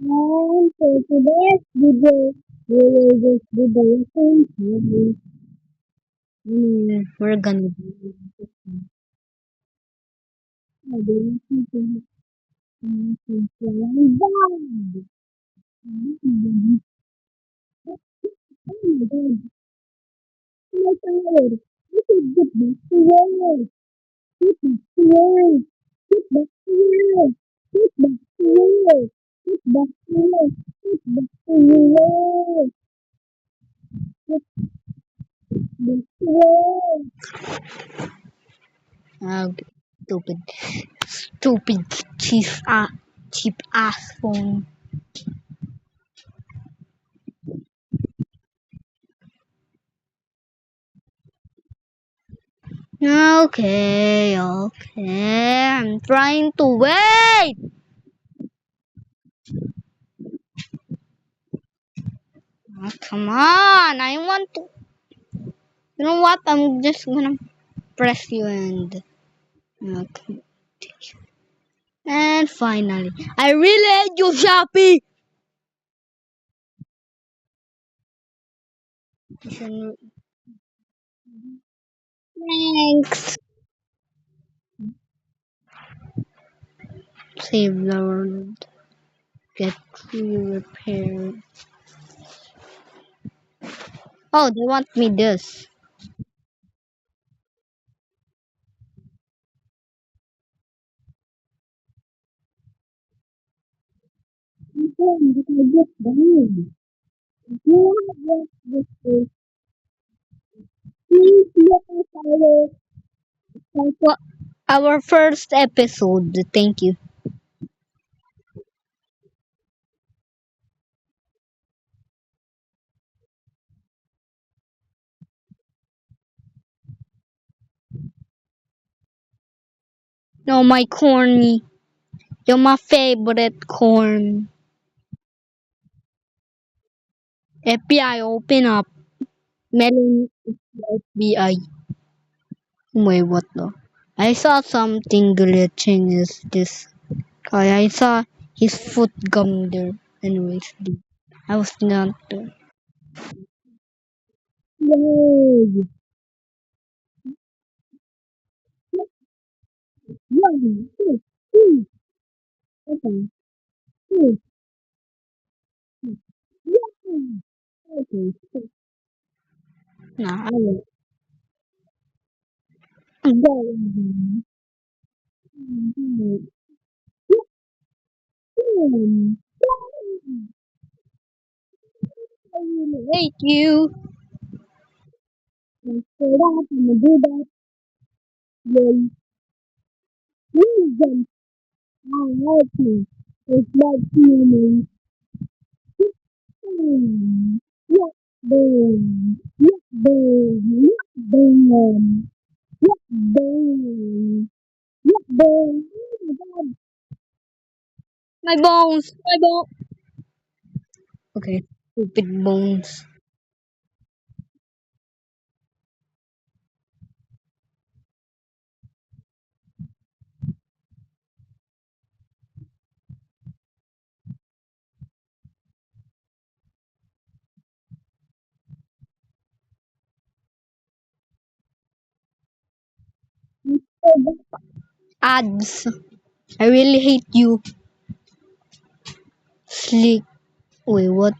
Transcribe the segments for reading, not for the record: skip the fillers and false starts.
And for today's video, we will just do the lesson. We're gonna do the lesson. Okay, stupid, stupid, cheap ass phone. Okay, okay. I'm trying to wait. Oh, come on. I want to. You know what? I'm just gonna press you and. Okay. And finally, I really hate you, Shopee. Thanks. Save the world. Get repaired. Oh, they want me this. For our first episode. Thank you. No, my corny. You're my favorite corn. FBI, open up. Melon FBI. Wait, what the? I saw something glitching. Is this guy? I saw his foot gum there. Anyways, I was not there. Yay! One, two, three, okay, two, one. Okay, nah, I will. Go. I really hate you. And so that I'm gonna do that will wisdom and help me. It's like human. Yeah, boom. Yeah, boom. Yeah, boom. Yeah, boom. Yeah, boom. Oh my god. My bones. My bones. Okay. Stupid bones. Ads. I really hate you. Slick. Wait, what?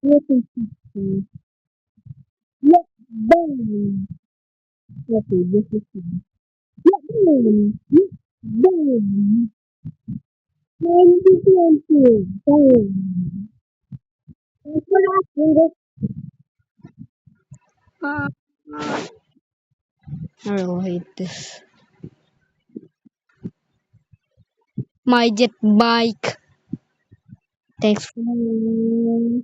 What is this? Yeah, boom. Okay, this is yeah, boom. Yeah, boom. 2020. Boom. Thanks for asking this. I really hate this. My jet bike. Thanks for. Woo!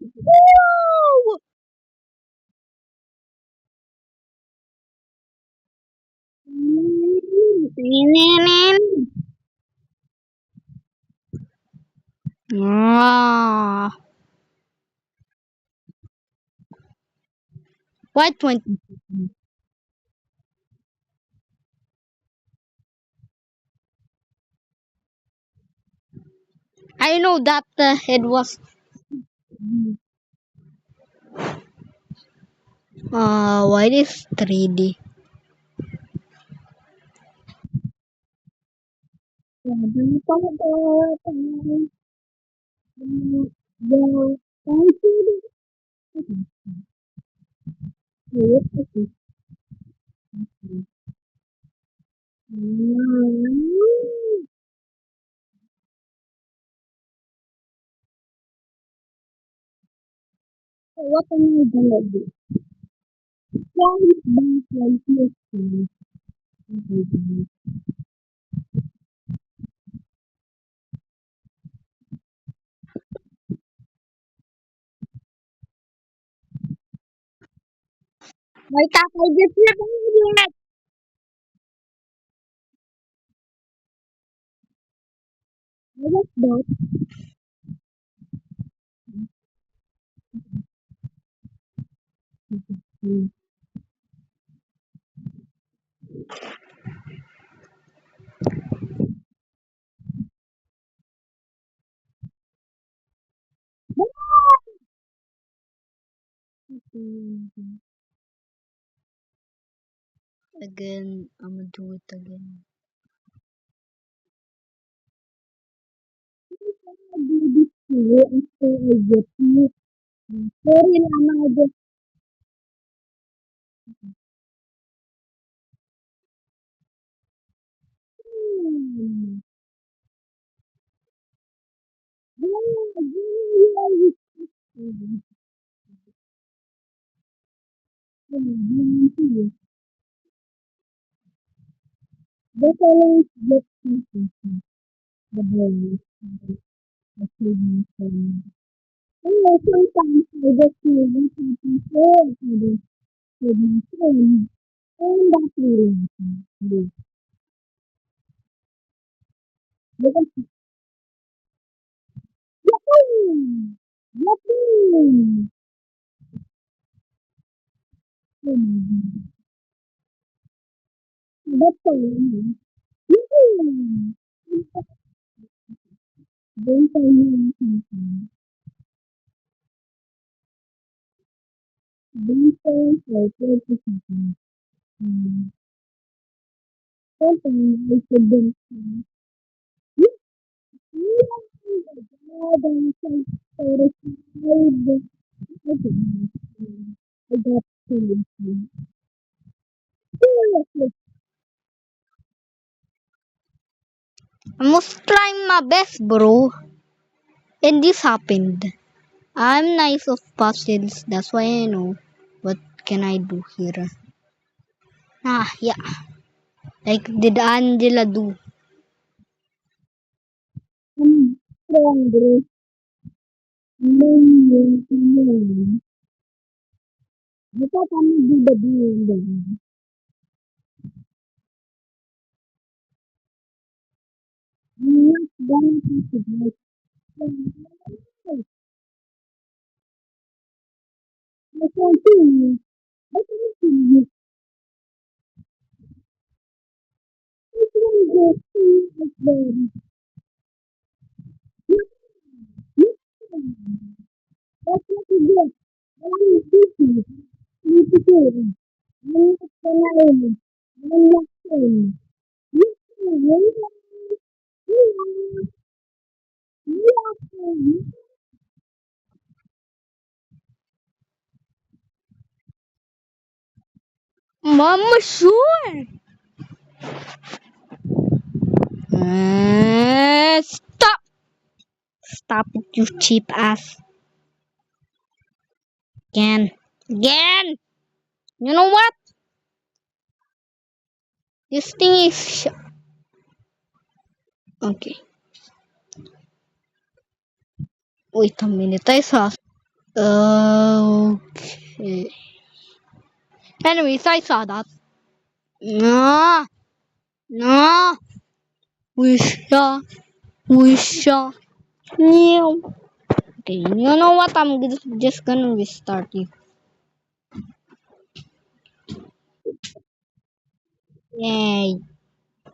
Ah, why 20? I know that the head was why this 3D? What am I gonna do? Why is that like this? My tatay gets it. What's that? Again, I'm gonna do it again. Do this after I get you. Sorry, Mama, I just the following get the boy, the children. And sometimes I just feel something so with my friends, and that's really nice. Because yahoo! Yahoo! That's all. Yahoo! Don't tell me anything. Don't tell me anything. Sometimes I should be more than satisfied. I got to seriously. I was trying my best, bro. And this happened. I'm nice of puzzles, that's why I know. What can I do here? Yeah. Like, did Angela do? I'm strong, bro. No. I thought I'm gonna do the doing. I'm not gonna do it. I can't do it. I can't do it. I can't go see it then. That's what you get. I'm busy. You to do it. I'm not gonna. I'm not gonna. You Mama, sure. Stop! Stop it, you cheap ass. Again. Again! You know what? This thing is. Okay. Wait a minute. I saw. Okay. Anyways, I saw that. No. No. Wisha. Wisha. Meow. Okay. You know what? I'm just gonna restart you. Yay.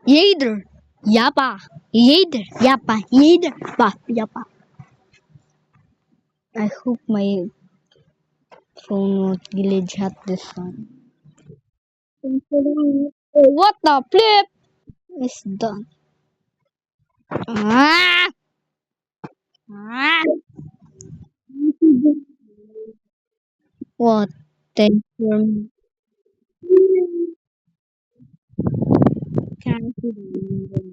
Yader. Yappa. Yeder. Yappa. Yeder. Pa. Yappa. I hope my phone won't glitch at this one. Oh, what the flip? It's done. Ah! Ah! What? Thank you. Can't see this.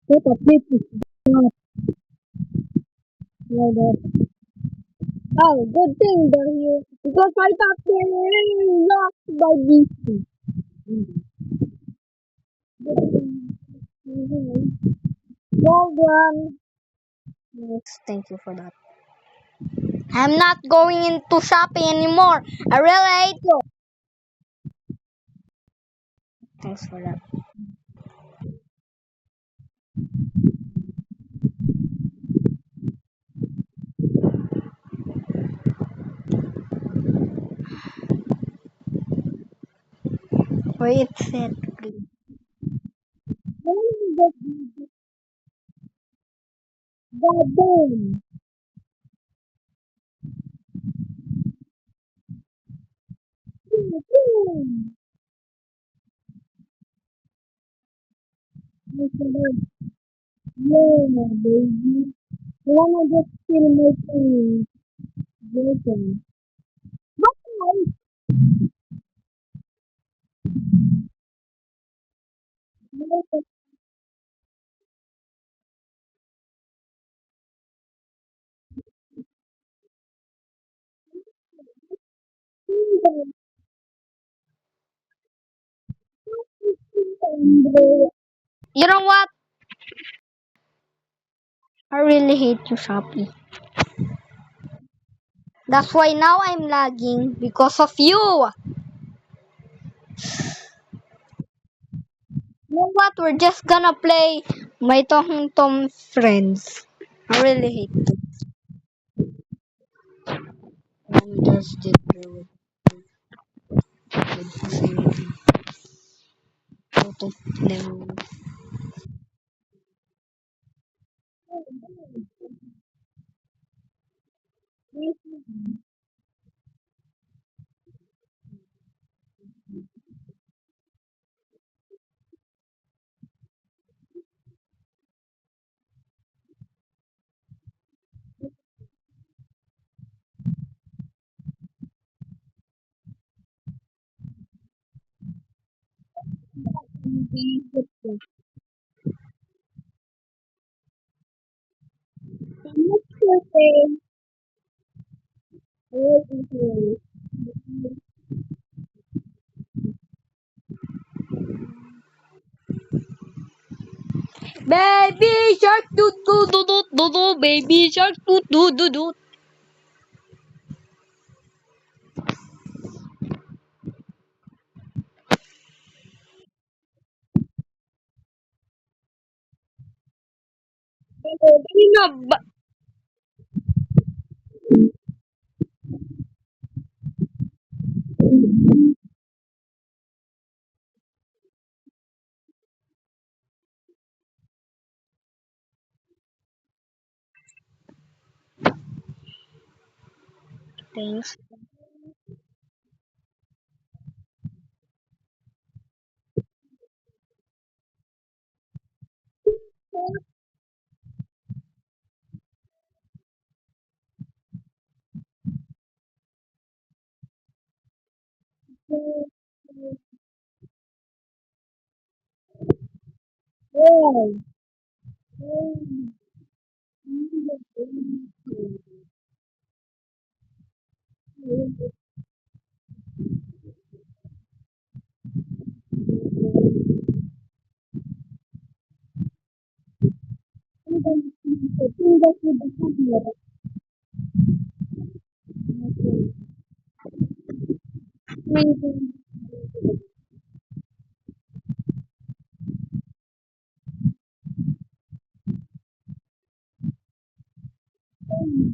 What the flip is not like that. Oh, good thing they're here because I thought they were lost by these two. Well done. Yes, thank you for that. I'm not going into shopping anymore. I really hate you. Thanks for that. Wait, set, please. Goddamn. Yeah, baby. I wanna just feel my thing broken. But I You know what? I really hate you, Shopee. That's why now I'm lagging because of you. You know what? We're just gonna play my Tom Tom friends. I really hate them. I'm just with out of level. Baby shark doo doo doo doo doo doo. Baby shark doo doo doo doo. Thanks.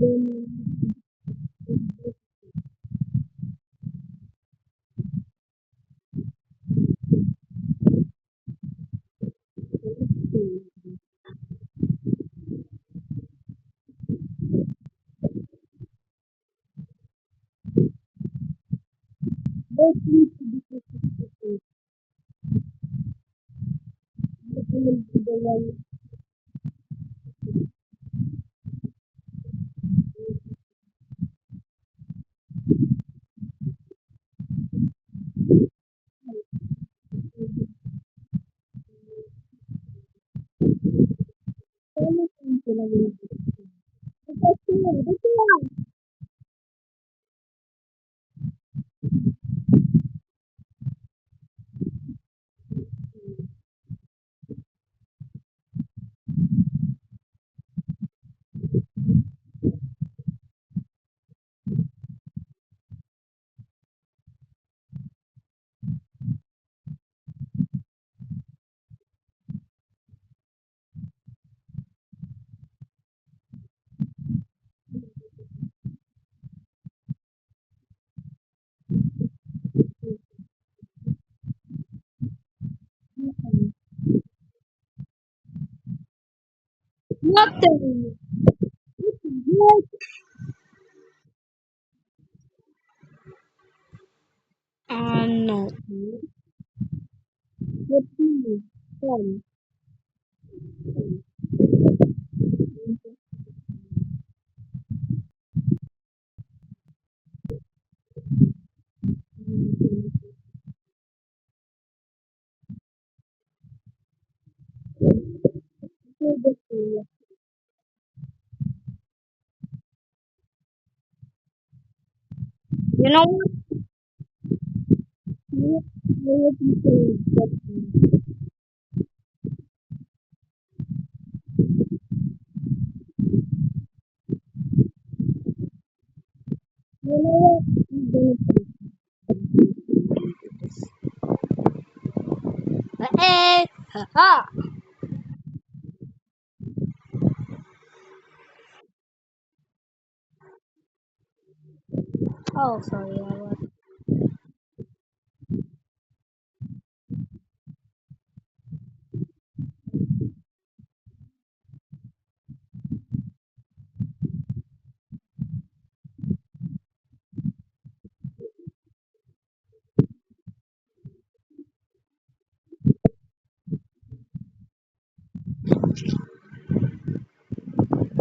Nothing. No. What is fun? You know what? You know what? Hey, haha. Oh, sorry. I was.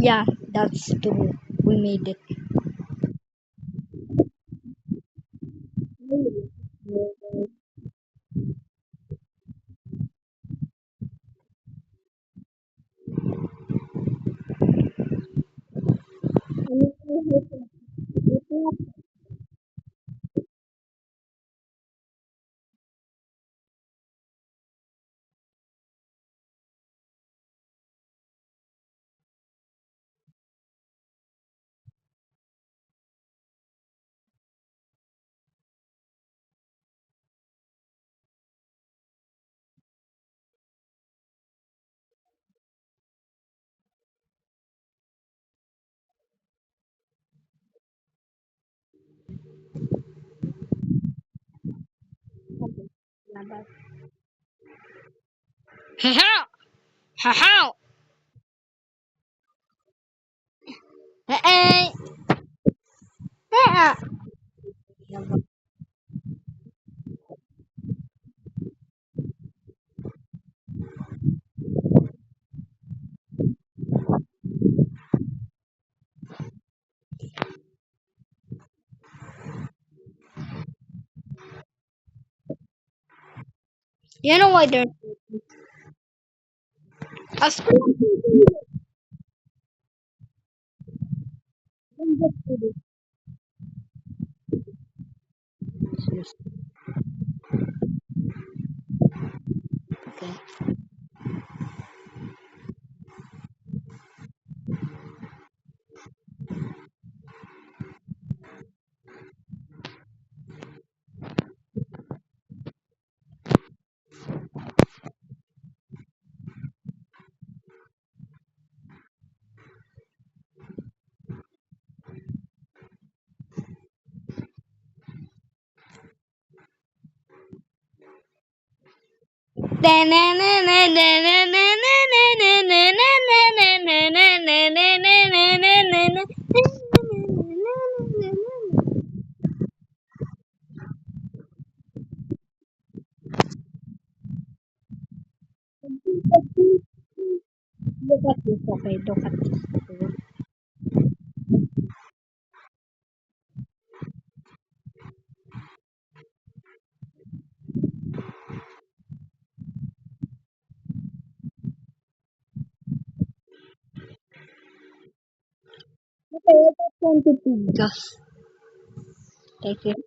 Yeah, that's true. We made it. Haha. Haha. Hey. Hey. You know why there's a screen? Okay. Look at this, okay, look at this. Okay, I just wanted to just take it.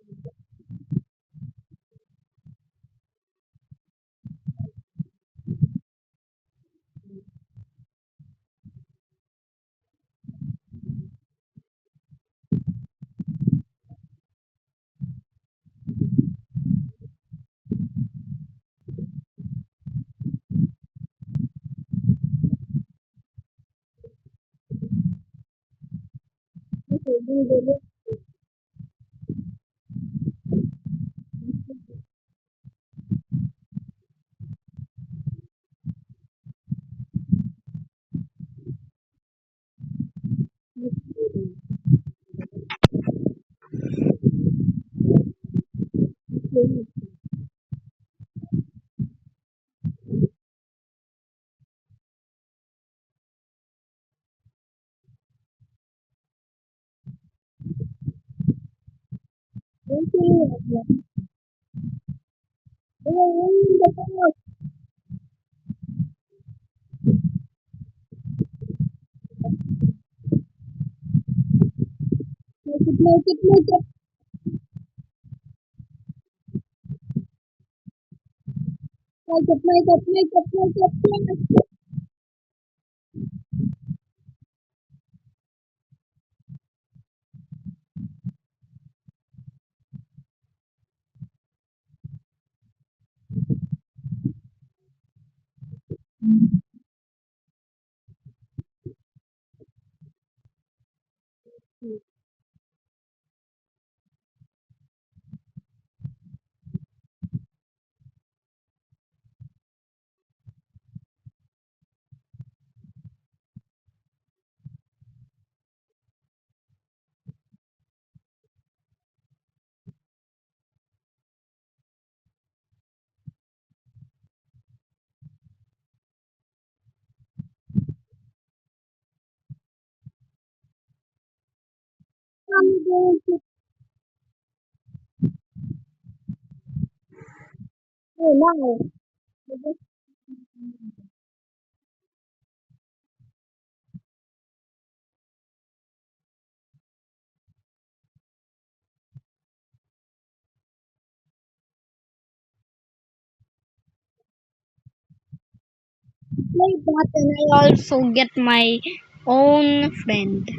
Play that and I also get my own friend.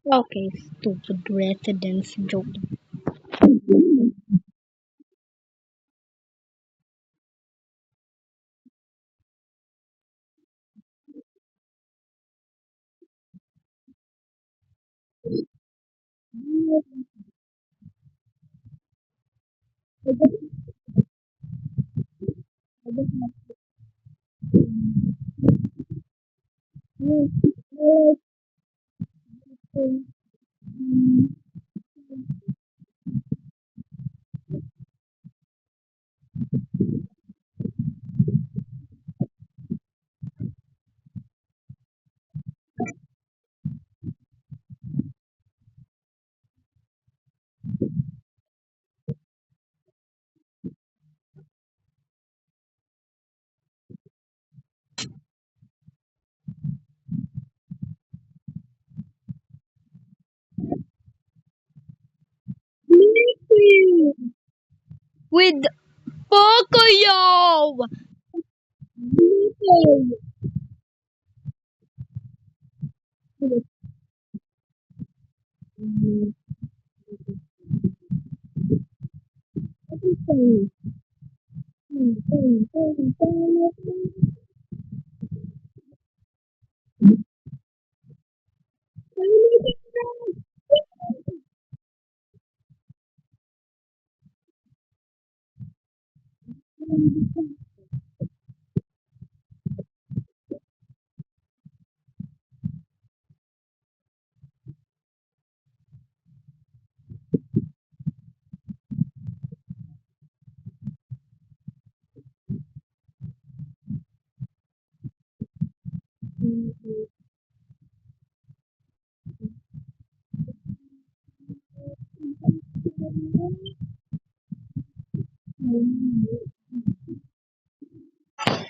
Okay, stupid residence joke. With Pocoyo!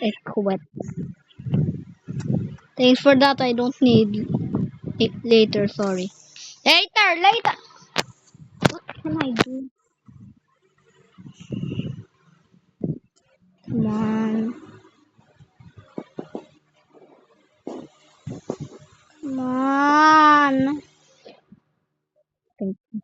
It quit. Thanks for that. I don't need it later. Sorry. Later. What can I do? Come on. Come on. Thank you.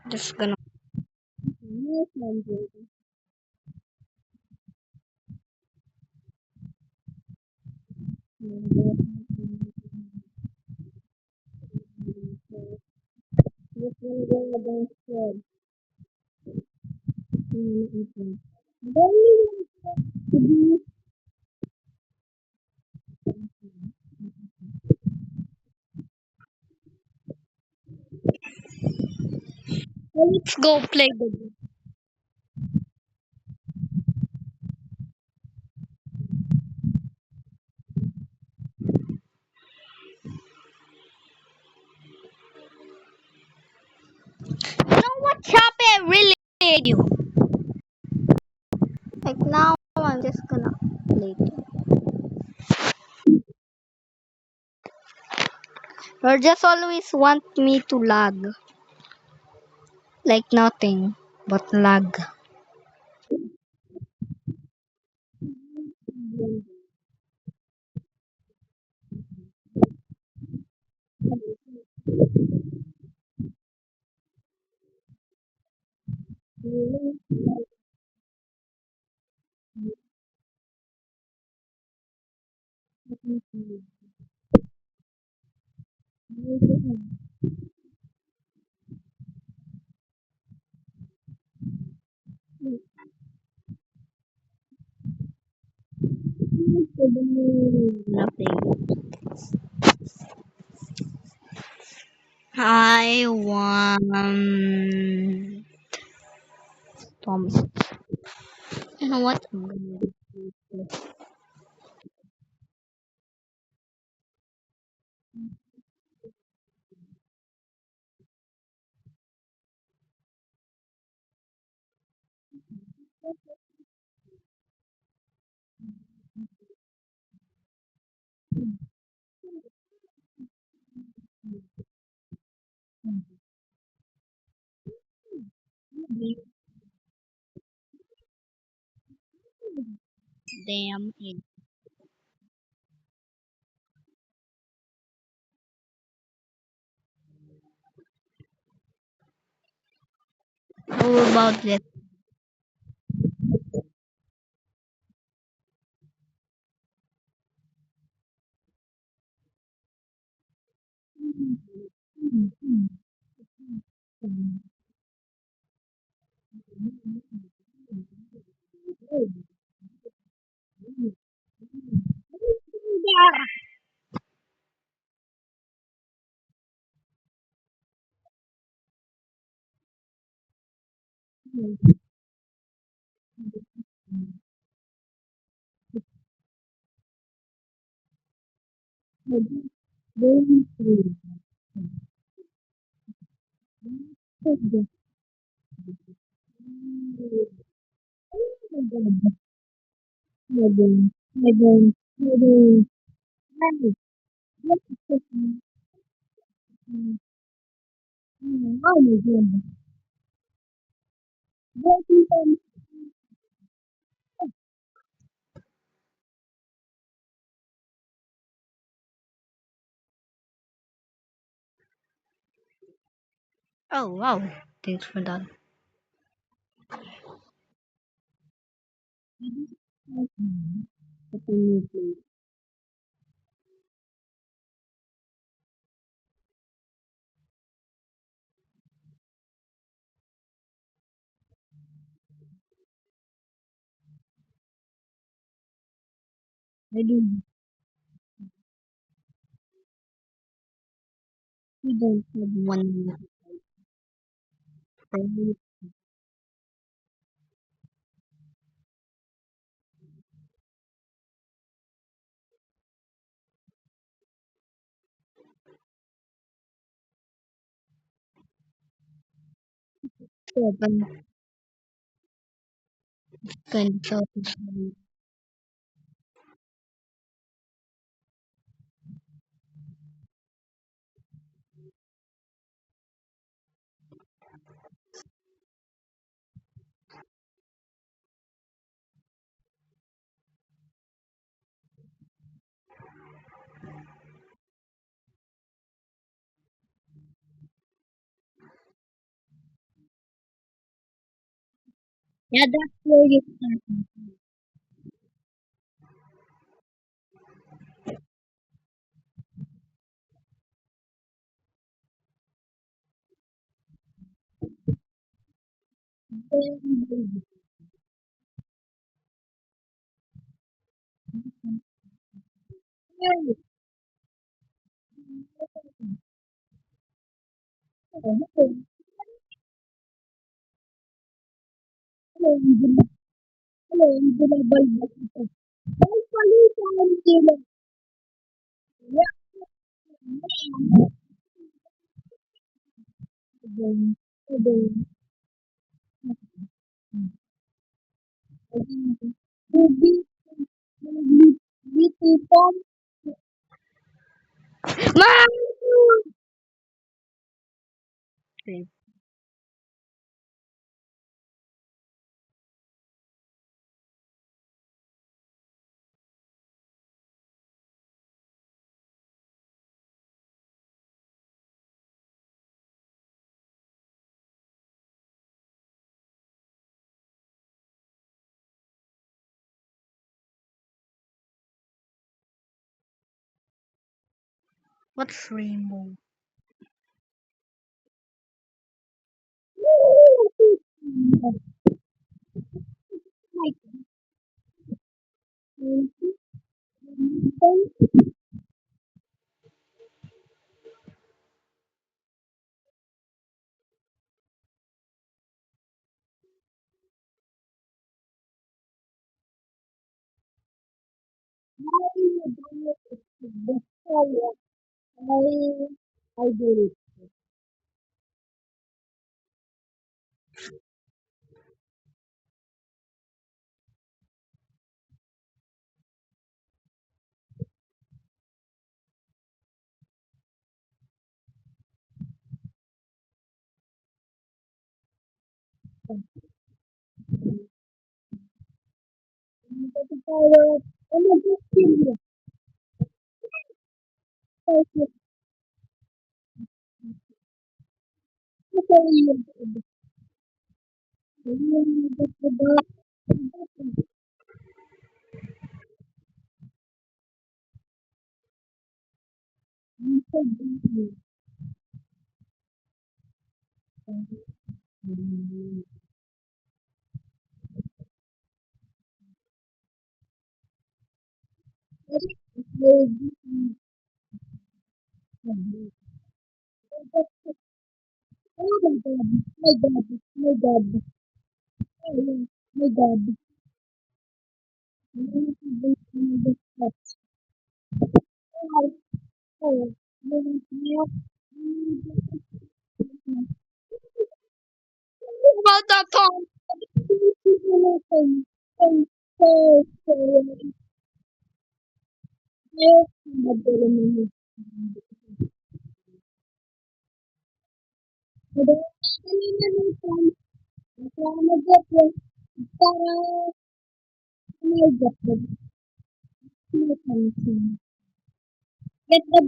Just gonna. Let's go play the game. You know what, Chape? Really hate you. Like now, I'm just gonna play it. You just always want me to lag. Like nothing but lag. Nothing. I want Tommy. You know what? I'm gonna do this. Damn it. How about that? Oh wow. Thanks for that. I do. We don't have 1 minute. Probably seven. Kind of. Yeah, that's where you start. What's rainbow? I do it. About that time. Get the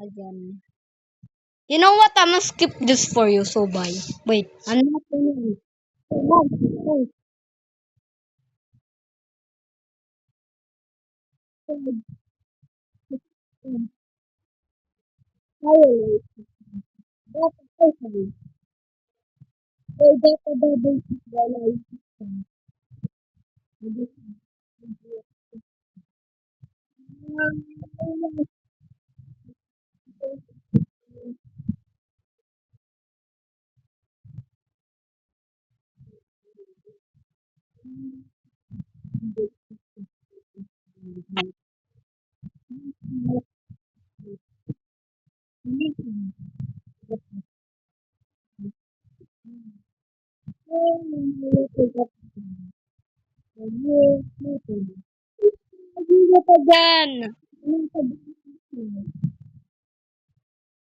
again. You know what? I'm gonna skip this for you, so bye. Wait, I'm not gonna. Again.